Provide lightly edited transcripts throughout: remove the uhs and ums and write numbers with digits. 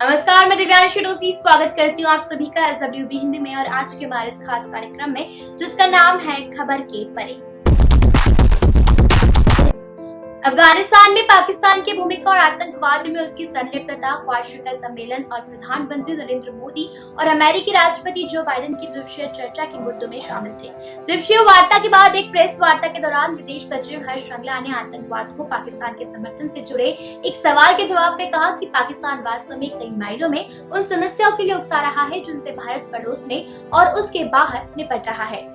नमस्कार, मैं दिव्यांशी डोसी स्वागत करती हूँ आप सभी का SWB हिंदी में और आज के हमारे इस खास कार्यक्रम में जिसका नाम है खबर के परे। अफगानिस्तान में पाकिस्तान की भूमिका और आतंकवाद में उसकी संलिप्तता, क्वाड शिखर सम्मेलन और प्रधानमंत्री नरेंद्र मोदी और अमेरिकी राष्ट्रपति जो बाइडेन की द्विपक्षीय चर्चा के मुद्दों में शामिल थे। द्विपक्षीय वार्ता के बाद एक प्रेस वार्ता के दौरान विदेश सचिव हर्ष श्रृंगला ने आतंकवाद को पाकिस्तान के समर्थन से जुड़े एक सवाल के जवाब में कहा कि पाकिस्तान वास्तव में कई मायनों में उन समस्याओं के लिए उकसा रहा है जिनसे भारत पड़ोस में और उसके बाहर निपट रहा है।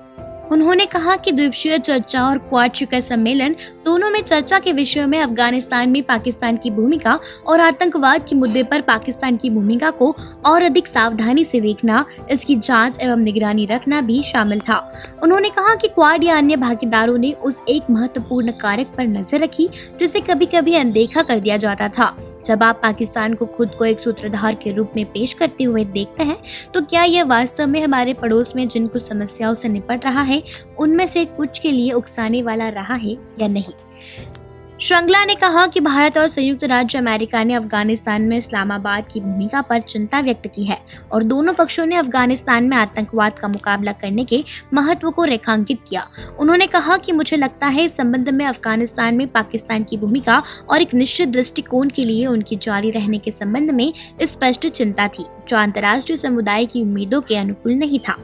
उन्होंने कहा कि द्विपक्षीय चर्चा और क्वाड शिखर सम्मेलन दोनों में चर्चा के विषयों में अफगानिस्तान में पाकिस्तान की भूमिका और आतंकवाद के मुद्दे पर पाकिस्तान की भूमिका को और अधिक सावधानी से देखना, इसकी जांच एवं निगरानी रखना भी शामिल था। उन्होंने कहा कि क्वाड या अन्य भागीदारों ने उस एक महत्वपूर्ण कारक पर नजर रखी जिसे कभी कभी अनदेखा कर दिया जाता था। जब आप पाकिस्तान को खुद को एक सूत्रधार के रूप में पेश करते हुए देखते हैं तो क्या यह वास्तव में हमारे पड़ोस में जिन कुछ समस्याओं से निपट रहा है उनमें से कुछ के लिए उकसाने वाला रहा है या नहीं। श्रृंगला ने कहा कि भारत और संयुक्त राज्य अमेरिका ने अफगानिस्तान में इस्लामाबाद की भूमिका पर चिंता व्यक्त की है और दोनों पक्षों ने अफगानिस्तान में आतंकवाद का मुकाबला करने के महत्व को रेखांकित किया। उन्होंने कहा कि मुझे लगता है इस संबंध में अफगानिस्तान में पाकिस्तान की भूमिका और एक निश्चित दृष्टिकोण के लिए उनकी जारी रहने के संबंध में स्पष्ट चिंता थी, जो अंतर्राष्ट्रीय समुदाय की उम्मीदों के अनुकूल नहीं था।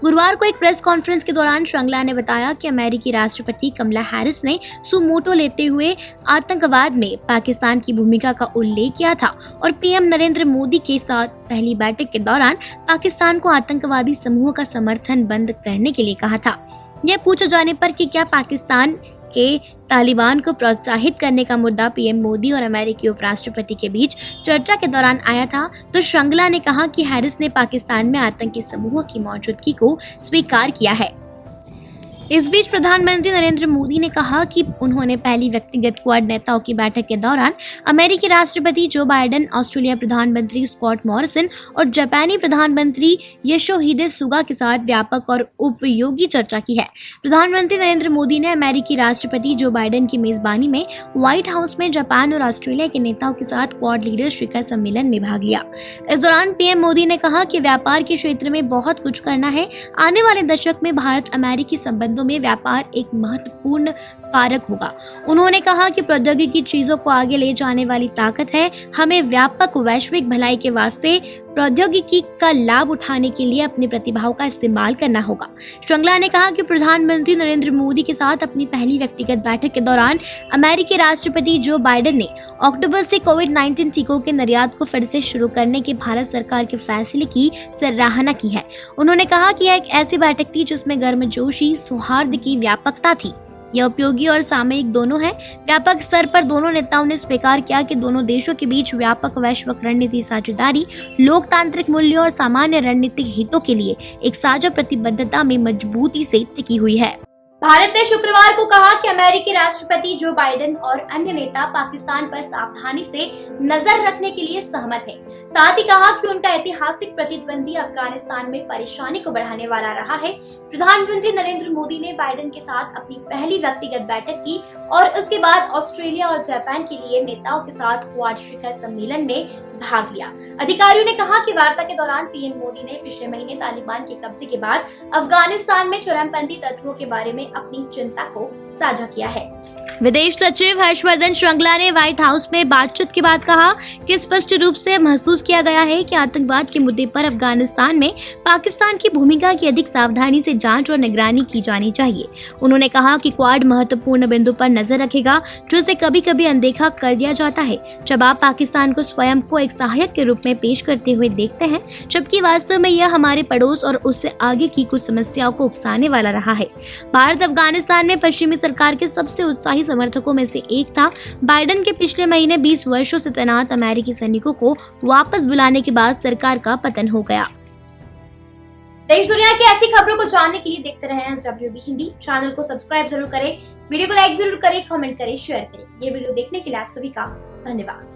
गुरुवार को एक प्रेस कॉन्फ्रेंस के दौरान श्रृंगला ने बताया कि अमेरिकी राष्ट्रपति कमला हैरिस ने सुमोटो लेते हुए आतंकवाद में पाकिस्तान की भूमिका का उल्लेख किया था और पीएम नरेंद्र मोदी के साथ पहली बैठक के दौरान पाकिस्तान को आतंकवादी समूह का समर्थन बंद करने के लिए कहा था। यह पूछे जाने पर कि क्या पाकिस्तान के तालिबान को प्रोत्साहित करने का मुद्दा पीएम मोदी और अमेरिकी उपराष्ट्रपति के बीच चर्चा के दौरान आया था, तो श्रृंगला ने कहा कि हैरिस ने पाकिस्तान में आतंकी समूह की मौजूदगी को स्वीकार किया है। इस बीच प्रधानमंत्री नरेंद्र मोदी ने कहा कि उन्होंने पहली व्यक्तिगत क्वाड नेताओं की बैठक के दौरान अमेरिकी राष्ट्रपति जो बाइडेन, ऑस्ट्रेलिया प्रधानमंत्री स्कॉट मॉरिसन और जापानी प्रधानमंत्री योशिहिदे सुगा के साथ व्यापक और उपयोगी चर्चा की है। प्रधानमंत्री नरेंद्र मोदी ने अमेरिकी राष्ट्रपति जो बाइडेन की मेजबानी में व्हाइट हाउस में जापान और ऑस्ट्रेलिया के नेताओं के साथ क्वाड लीडर शिखर सम्मेलन में भाग लिया। इस दौरान पीएम मोदी ने कहा कि व्यापार के क्षेत्र में बहुत कुछ करना है। आने वाले दशक में भारत अमेरिकी संबंधों में व्यापार एक महत्वपूर्ण कारक होगा। उन्होंने कहा कि प्रौद्योगिकी चीजों को आगे ले जाने वाली ताकत है। हमें व्यापक वैश्विक भलाई के वास्ते प्रौद्योगिकी का लाभ उठाने के लिए अपनी प्रतिभाओं का इस्तेमाल करना होगा। श्रृंगला ने कहा कि प्रधानमंत्री नरेंद्र मोदी के साथ अपनी पहली व्यक्तिगत बैठक के दौरान अमेरिकी राष्ट्रपति जो बाइडेन ने अक्टूबर से कोविड-19 टीकों के निर्यात को फिर से शुरू करने के भारत सरकार के फैसले की सराहना की है। उन्होंने कहा कि यह एक ऐसी बैठक थी जिसमें गर्मजोशी, सौहार्द की व्यापकता थी। यह उपयोगी और सामयिक दोनों है। व्यापक स्तर पर दोनों नेताओं ने स्वीकार किया कि दोनों देशों के बीच व्यापक वैश्विक रणनीति साझेदारी, लोकतांत्रिक मूल्यों और सामान्य रणनीतिक हितों के लिए एक साझा प्रतिबद्धता में मजबूती से टिकी हुई है। भारत ने शुक्रवार को कहा कि अमेरिकी राष्ट्रपति जो बाइडेन और अन्य नेता पाकिस्तान पर सावधानी से नजर रखने के लिए सहमत हैं। साथ ही कहा कि उनका ऐतिहासिक प्रतिद्वंदी अफगानिस्तान में परेशानी को बढ़ाने वाला रहा है। प्रधानमंत्री नरेंद्र मोदी ने बाइडेन के साथ अपनी पहली व्यक्तिगत बैठक की और उसके बाद ऑस्ट्रेलिया और जापान के लिए नेताओं के साथ क्वाड शिखर सम्मेलन में भाग लिया। अधिकारियों ने कहा कि वार्ता के दौरान पीएम मोदी ने पिछले महीने तालिबान के कब्जे के बाद अफगानिस्तान में चरमपंथी तत्वों के बारे में अपनी चिंता को साझा किया है। विदेश सचिव हर्षवर्धन श्रृंगला ने व्हाइट हाउस में बातचीत के बाद कहा कि स्पष्ट रूप से महसूस किया गया है कि आतंकवाद के मुद्दे पर अफगानिस्तान में पाकिस्तान की भूमिका की अधिक सावधानी से जांच और निगरानी की जानी चाहिए। उन्होंने कहा कि क्वाड महत्वपूर्ण बिंदु पर नजर रखेगा जो इसे कभी कभी अनदेखा कर दिया जाता है जब आप पाकिस्तान को स्वयं को एक सहायक के रूप में पेश करते हुए देखते हैं, जबकि वास्तव में यह हमारे पड़ोस और उससे आगे की कुछ समस्याओं को उकसाने वाला रहा है। भारत अफगानिस्तान में पश्चिमी सरकार के सबसे उत्साही समर्थकों में से एक था। बाइडेन के पिछले महीने 20 वर्षों से तैनात अमेरिकी सैनिकों को वापस बुलाने के बाद सरकार का पतन हो गया। देश दुनिया की ऐसी खबरों को जानने के लिए देखते रहें SWB हिंदी। चैनल को सब्सक्राइब जरूर करें, वीडियो को लाइक जरूर करें, कमेंट करें, शेयर करें। ये वीडियो देखने के लिए आप सभी का धन्यवाद।